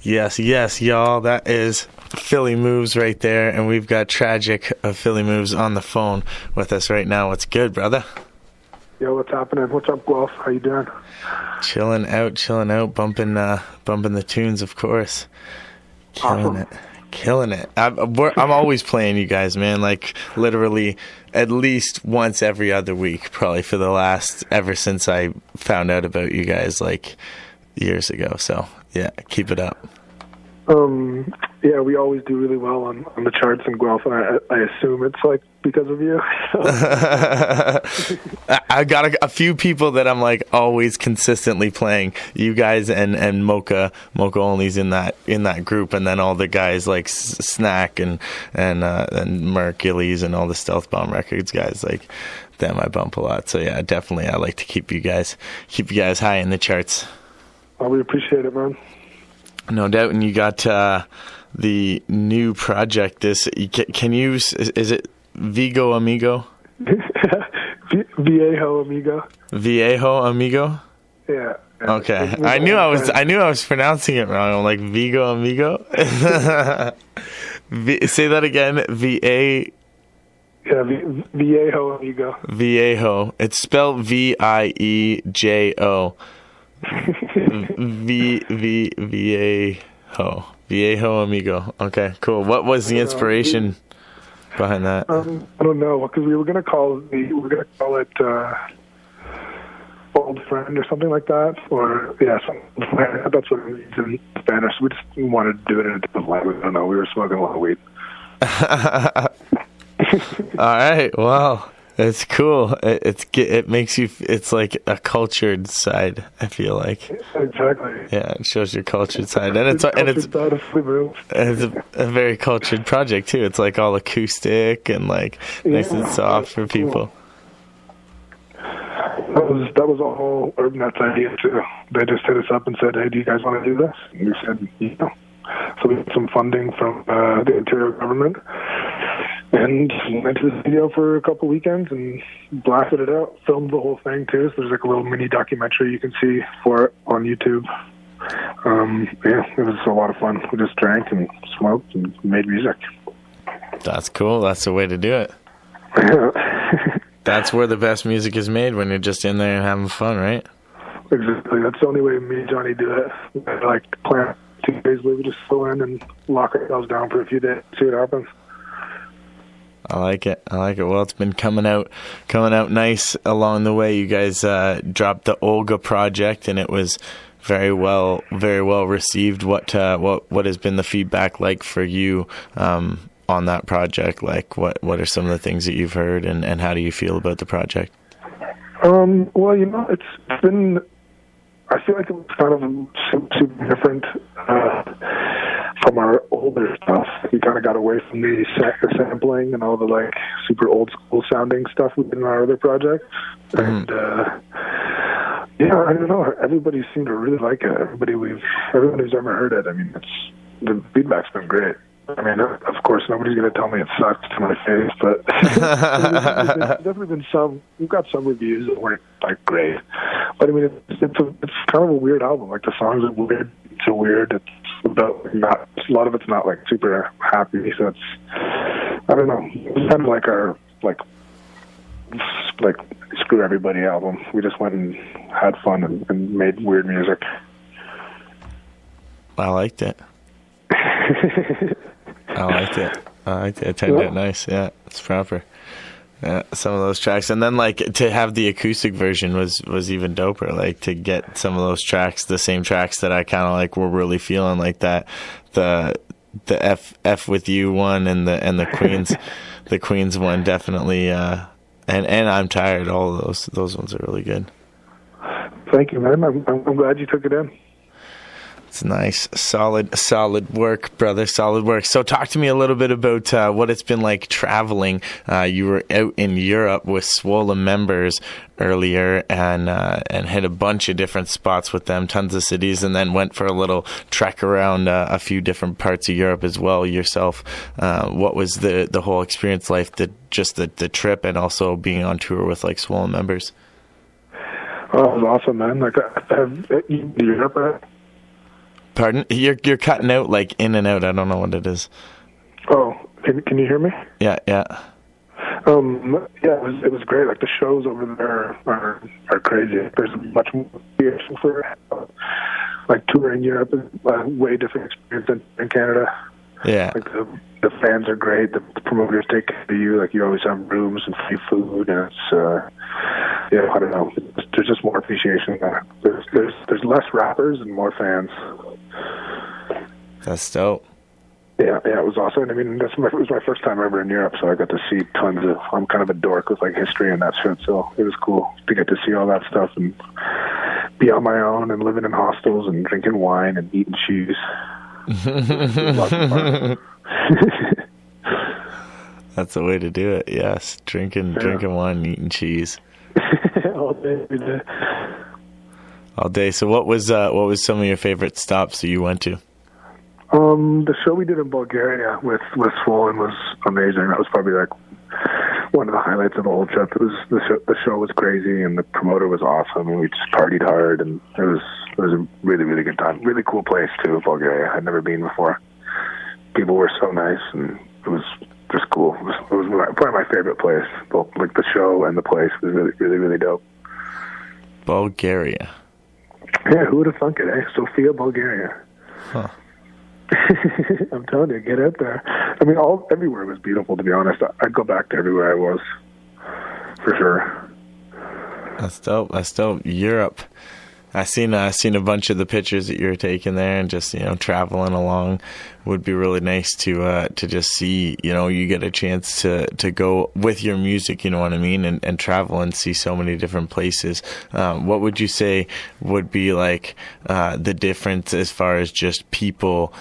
Yes, y'all. That is Philly Moves right there, and we've got Tragic of Philly Moves on the phone with us right now. What's good, brother? Yo, what's happening? What's up, Guelph? How you doing? Chilling out, bumping the tunes, of course. Killing it. I'm always playing you guys, man. Like literally, at least once every other week, probably for the last ever since I found out about you guys like years ago. So yeah, keep it up. Yeah, we always do really well on the charts in Guelph, and I assume it's like because of you. I got a few people that I'm like always consistently playing. You guys and Mocha Only's in that group, and then all the guys like Snack and Mercules and all the Stealth Bomb Records guys, like them I bump a lot. So yeah, definitely I like to keep you guys high in the charts. Well, we appreciate it, man. No doubt. And you got the new project. Is it Vigo Amigo? Viejo Amigo. Viejo Amigo? Yeah. Okay. I knew I was pronouncing it wrong. I'm like Vigo Amigo. Say that again. Yeah, Viejo Amigo. Viejo. It's spelled Viejo. Viejo Amigo. Okay, cool. What was the inspiration behind that? I don't know, because we were gonna call it Old Friend or something like that, or that's what it means in Spanish. We just wanted to do it in a different language. I don't know. We were smoking a lot of weed. All right. Well, it's cool. It makes you. It's like a cultured side. I feel like. Exactly. Yeah, it shows your cultured side, and it's a very cultured project too. It's like all acoustic and like nice and soft for people. That was a whole Urban Nuts idea too. They just hit us up and said, "Hey, do you guys want to do this?" And we said, "Yeah." So we got some funding from the Ontario government. And went to the studio for a couple weekends and blasted it out. Filmed the whole thing too. So there's like a little mini documentary you can see for it on YouTube. Yeah, it was a lot of fun. We just drank and smoked and made music. That's cool. That's the way to do it. That's where the best music is made, when you're just in there and having fun, right? Exactly. That's the only way me and Johnny do it. I like plan 2 days where we just go in and lock ourselves down for a few days, see what happens. I like it. Well, it's been coming out nice along the way. You guys dropped the Olga project, and it was very well received. What has been the feedback like for you on that project? Like, what are some of the things that you've heard, and how do you feel about the project? Well, it's been. I feel like it was kind of super different from our older stuff. We kind of got away from the sampling and all the like super old school sounding stuff we did in our other projects. And yeah, I don't know. Everybody seemed to really like it. Everybody who's ever heard it. I mean, the feedback's been great. I mean, of course, nobody's going to tell me it sucks to my face, but there's definitely been some. We've got some reviews that weren't like great, but I mean, it's kind of a weird album. Like the songs are weird. It's so weird. It's about not a lot of it's not like super happy. So it's, I don't know. It's kind of like our like Screw Everybody album. We just went and had fun and made weird music. I liked it. I liked it. It turned out nice. Yeah, it's proper. Yeah, some of those tracks, and then like to have the acoustic version was even doper. Like to get some of those tracks, the same tracks that I kind of like were really feeling, like that the F with You one and the Queens the Queens one definitely. And I'm Tired. All of those ones are really good. Thank you, man. I'm glad you took it in. It's nice. Solid work, brother. Solid work. So talk to me a little bit about what it's been like traveling. You were out in Europe with Swollen Members earlier and hit a bunch of different spots with them, tons of cities, and then went for a little trek around a few different parts of Europe as well yourself. What was the whole experience like, the trip, and also being on tour with like Swollen Members? Oh, it was awesome, man. Like, have you been to Europe? Pardon? You're cutting out, like, in and out. I don't know what it is. Oh, can you hear me? Yeah. Yeah, it was great. Like, the shows over there are crazy. There's much more for like touring Europe is a way different experience than in Canada. Yeah. Like the fans are great. The promoters take care of you. Like, you always have rooms and free food, and it's yeah, I don't know. There's just more appreciation there. There's less rappers and more fans. That's dope. Yeah, it was awesome. I mean, it was my first time ever in Europe, so I got to see tons of. I'm kind of a dork with, like, history and that shit, so it was cool to get to see all that stuff and be on my own and living in hostels and drinking wine and eating cheese. Lots of fun. That's the way to do it. Yes, drinking wine, and eating cheese all day, every day. All day. So, what was some of your favorite stops that you went to? The show we did in Bulgaria with Swollen was amazing. That was probably, like, one of the highlights of the whole trip. It was the show was crazy, and the promoter was awesome, and we just partied hard, and it was a really, really good time. Really cool place too, Bulgaria. I'd never been before. People were so nice, and it was just cool. It was probably my favorite place. Both, like, the show and the place was really, really, really dope. Bulgaria. Yeah, who would have thunk it, eh? Sofia, Bulgaria. Huh. I'm telling you, get out there. I mean, everywhere was beautiful, to be honest. I'd go back to everywhere I was, for sure. That's dope. Europe. I seen a bunch of the pictures that you were taking there, and just, traveling along would be really nice to just see. You get a chance to go with your music, you know what I mean, and travel and see so many different places. What would you say would be, like, the difference as far as just people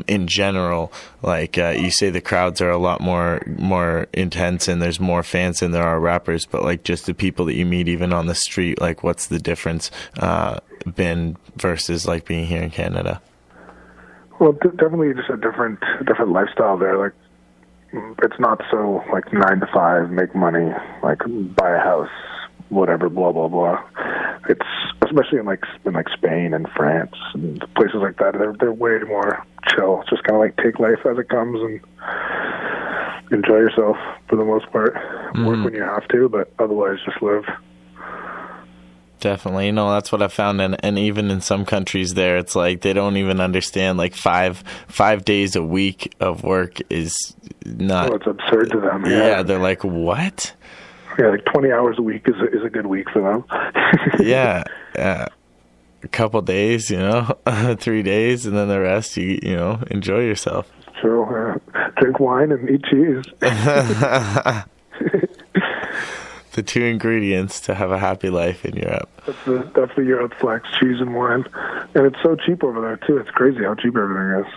in general? Like, you say the crowds are a lot more intense, and there's more fans than there are rappers, but, like, just the people that you meet even on the street, like, what's the difference been versus, like, being here in Canada? Well, definitely just a different lifestyle there. Like, it's not so, like, 9 to 5, make money, like, buy a house, whatever, blah blah blah. It's especially in Spain and France and places like that. They're way more chill. It's just kind of like take life as it comes and enjoy yourself for the most part. Work when you have to, but otherwise just live. Definitely. That's what I found. And even in some countries there, it's like they don't even understand, like, five days a week of work is not... Oh, it's absurd to them. Yeah, they're like, what? Yeah, like 20 hours a week is a good week for them. Yeah. A couple days, 3 days, and then the rest, you enjoy yourself. True. Drink wine and eat cheese. The two ingredients to have a happy life in Europe. That's the Europe flex, cheese and wine. And it's so cheap over there, too. It's crazy how cheap everything is.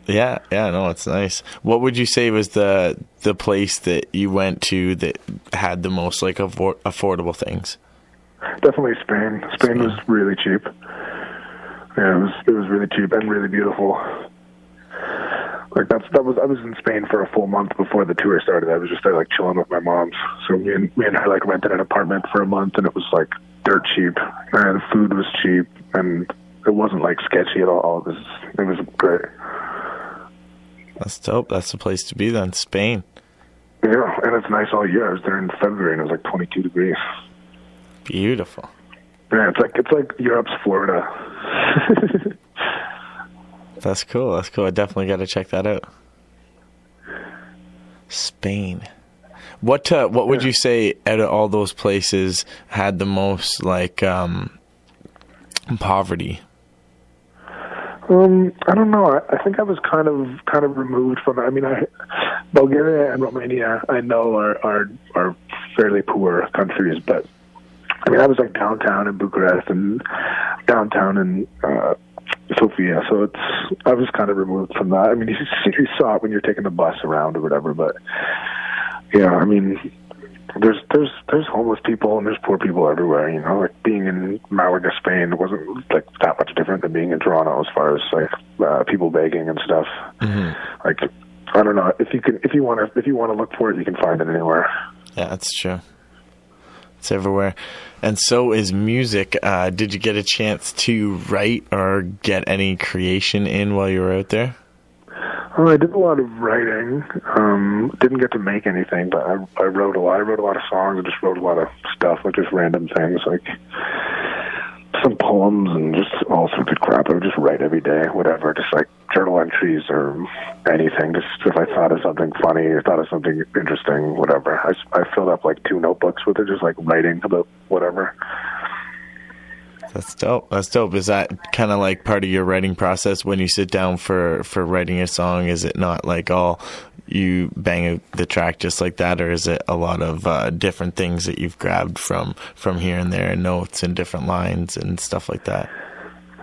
Yeah, no, it's nice. What would you say was the place that you went to that had the most, like, affordable things? Definitely Spain. Spain was really cheap. Yeah, it was really cheap and really beautiful. Like, I was in Spain for a full month before the tour started. I was just there, like, chilling with my mom. So me and her, like, rented an apartment for a month, and it was, like, dirt cheap. And the food was cheap, and it wasn't, like, sketchy at all. It was great. That's dope. That's the place to be then, Spain. Yeah, and it's nice all year. I was there in February, and it was like 22 degrees. Beautiful. Yeah, it's like Europe's Florida. That's cool. I definitely got to check that out. Spain. What would you say out of all those places had the most, like, poverty? I don't know. I think I was kind of removed from it. I mean, Bulgaria and Romania, I know are fairly poor countries, but I mean, I was like downtown in Bucharest and downtown in Sofia, so I was kind of removed from that. I mean, you saw it when you're taking the bus around or whatever, but yeah, I mean, there's homeless people and there's poor people everywhere, like being in Malaga, Spain wasn't like that much different than being in Toronto as far as like people begging and stuff. Mm-hmm. Like, I don't know, if you want to look for it, you can find it anywhere. Yeah, that's true. It's everywhere. And so is music. Did you get a chance to write or get any creation in while you were out there? Oh, I did a lot of writing. Didn't get to make anything, but I wrote a lot. I wrote a lot of songs. I just wrote a lot of stuff, like just random things, like some poems and just all sorts of crap. I would just write every day, whatever, just like journal entries or anything. Just if I thought of something funny or thought of something interesting, whatever. I filled up like 2 notebooks with it, just like writing about whatever. That's dope. That's dope. Is that kind of like part of your writing process when you sit down for writing a song? Is it not like all you bang out the track just like that, or is it a lot of different things that you've grabbed from here and there, notes and different lines and stuff like that?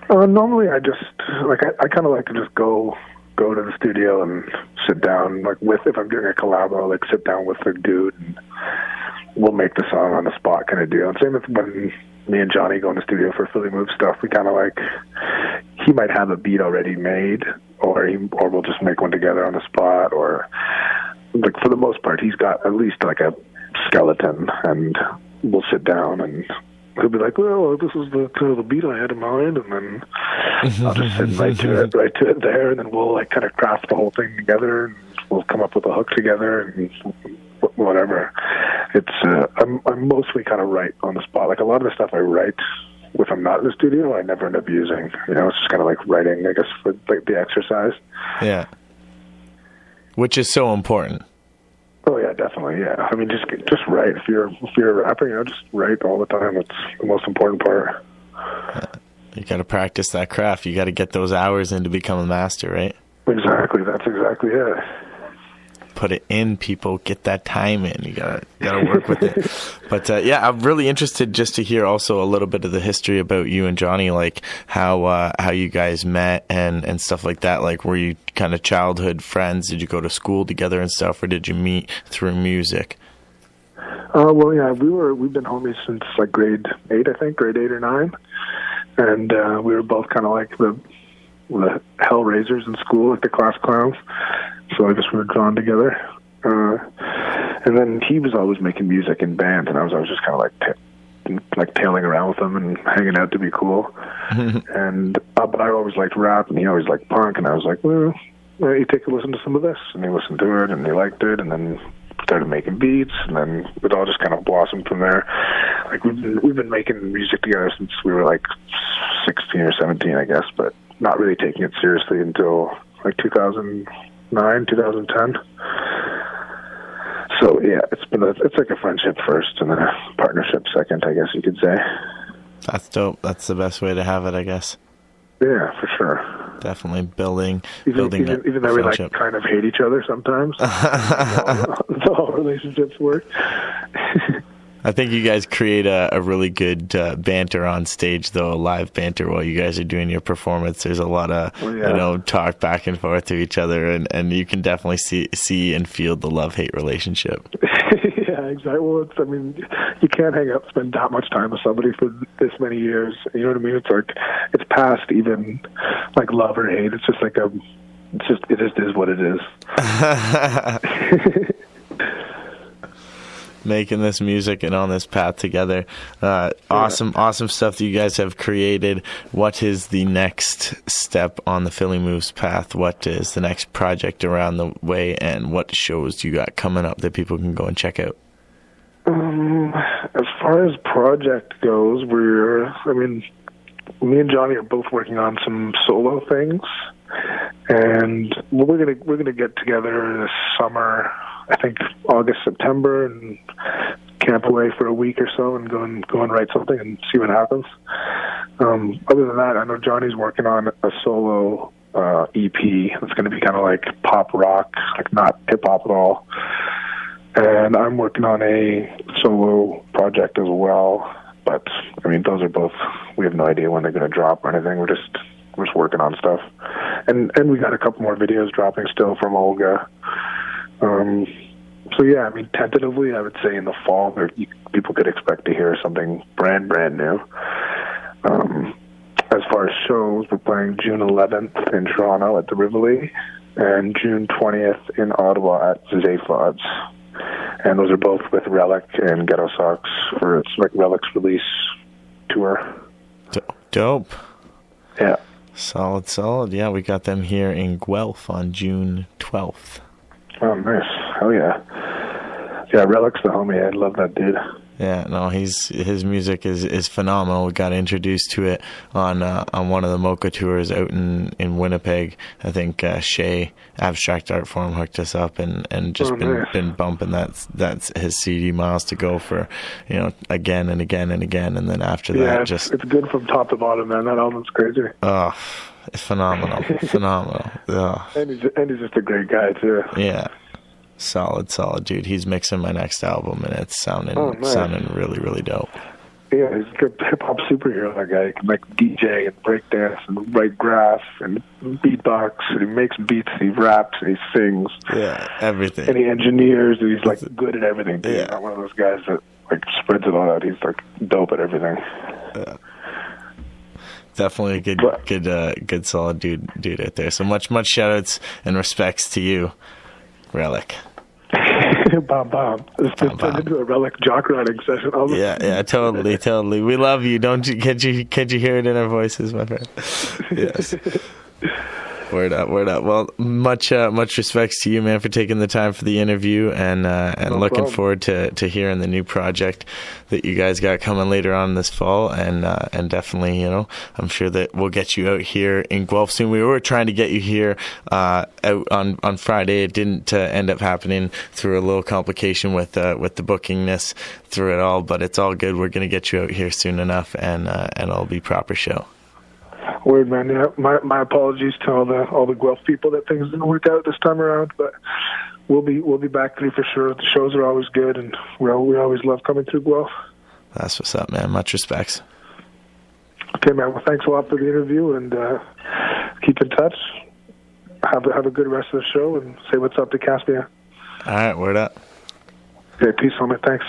Normally, I just I kind of like to just go to the studio and sit down, like if I'm doing a collab, I'll like sit down with the dude and we'll make the song on the spot kind of deal. And same with when me and Johnny go in the studio for Philly Move stuff. We kind of like, he might have a beat already made, or we'll just make one together on the spot, or like for the most part, he's got at least like a skeleton, and we'll sit down and he'll be like, well, this is the kind of the beat I had in mind, and then I'll just sit right to it there, and then we'll like kind of craft the whole thing together, and we'll come up with a hook together and whatever. It's I'm mostly kind of write on the spot. Like a lot of the stuff I write if I'm not in the studio, I never end up using. You know, it's just kind of like writing, I guess, for like the exercise. Yeah. Which is so important. Oh yeah, definitely. Yeah, I mean, just write. If you're a rapper, you know, just write all the time. It's the most important part. You got to practice that craft. You got to get those hours in to become a master, right? Exactly. That's exactly it. Put it in, people. Get that time in. You gotta work with it. But yeah, I'm really interested just to hear also a little bit of the history about you and Johnny, like how you guys met and stuff like that. Like, were you kind of childhood friends? Did you go to school together and stuff, or did you meet through music? Well, yeah, we've been homies since like grade 8 or 9, and we were both kind of like the hellraisers in school, like the class clowns. So I guess we were drawn together. And then he was always making music in bands, and I was always just kind of like tailing around with him and hanging out to be cool. And but I always liked rap, and he always liked punk, and I was like, well, you take a listen to some of this. And he listened to it, and he liked it, and then started making beats, and then it all just kind of blossomed from there. Like we've been making music together since we were like 16 or 17, I guess, but not really taking it seriously until like 2009, 2010. So yeah, it's like a friendship first and then a partnership second, I guess you could say. That's dope. That's the best way to have it, I guess. Yeah, for sure. Definitely building even though we like kind of hate each other sometimes. That's how relationships work. I think you guys create a really good banter on stage, though, a live banter while you guys are doing your performance. There's a lot of talk back and forth to each other, and you can definitely see and feel the love-hate relationship. Yeah, exactly. Well, I mean, you can't spend that much time with somebody for this many years. You know what I mean? It's like it's past even like love or hate. It's just like it just is what it is. Making this music and on this path together. Awesome stuff that you guys have created. What is the next step on the Philly Moves path? What is the next project around the way, and what shows you got coming up that people can go and check out? As far as project goes, me and Johnny are both working on some solo things, and we're gonna get together this summer. I think August, September, and camp away for a week or so and go and write something and see what happens. Other than that, I know Johnny's working on a solo EP. It's going to be kind of like pop rock, like not hip hop at all. And I'm working on a solo project as well. But I mean, those are both. We have no idea when they're going to drop or anything. We're just working on stuff. And we got a couple more videos dropping still from Olga. So yeah, I mean, tentatively, I would say in the fall, people could expect to hear something brand new. As far as shows, we're playing June 11th in Toronto at the Rivoli, and June 20th in Ottawa at Zayfod's. and those are both with Relic and Ghetto Socks, or it's like Relic's release tour. Dope. Yeah. Solid. Yeah, we got them here in Guelph on June 12th. Oh, nice. Hell yeah. Yeah, Relic's the homie. I love that dude. Yeah, no, his music is phenomenal. We got introduced to it on one of the Mocha tours out in Winnipeg. I think Shay, Abstract Art Forum, hooked us up and just been bumping that's his CD Miles to Go for, again and again and again, and then after that it's good from top to bottom, man. That album's crazy. Oh, it's phenomenal. Oh. And he's just a great guy too. Yeah. Solid, dude. He's mixing my next album, and it's sounding really, really dope. Yeah, he's a good hip-hop superhero, that guy. He can DJ and breakdance and write graphs and beatbox, and he makes beats, he raps, and he sings. Yeah, everything. And he engineers, and he's, good at everything, dude. Yeah. He's not one of those guys that, spreads it all out. He's, dope at everything. Yeah. Definitely a good solid dude out there. So much shout-outs and respects to you, Relic. Bomb. This turned into a Relic jock riding session. Yeah, totally. We love you. Can't you hear it in our voices, my friend? Yes. Word up. Well, much respects to you, man, for taking the time for the interview, and looking forward to hearing the new project that you guys got coming later on this fall, and definitely, I'm sure that we'll get you out here in Guelph soon. We were trying to get you here out on Friday. It didn't end up happening through a little complication with the bookingness through it all, but it's all good. We're gonna get you out here soon enough, and it'll be proper show. Word, man. Yeah, my apologies to all the Guelph people that things didn't work out this time around, but we'll be back through for sure. The shows are always good, and we always love coming through Guelph. That's what's up, man. Much respects. Okay, man. Well, thanks a lot for the interview, and keep in touch. Have a good rest of the show, and say what's up to Caspia. All right, word up. Okay, peace, homie. Thanks.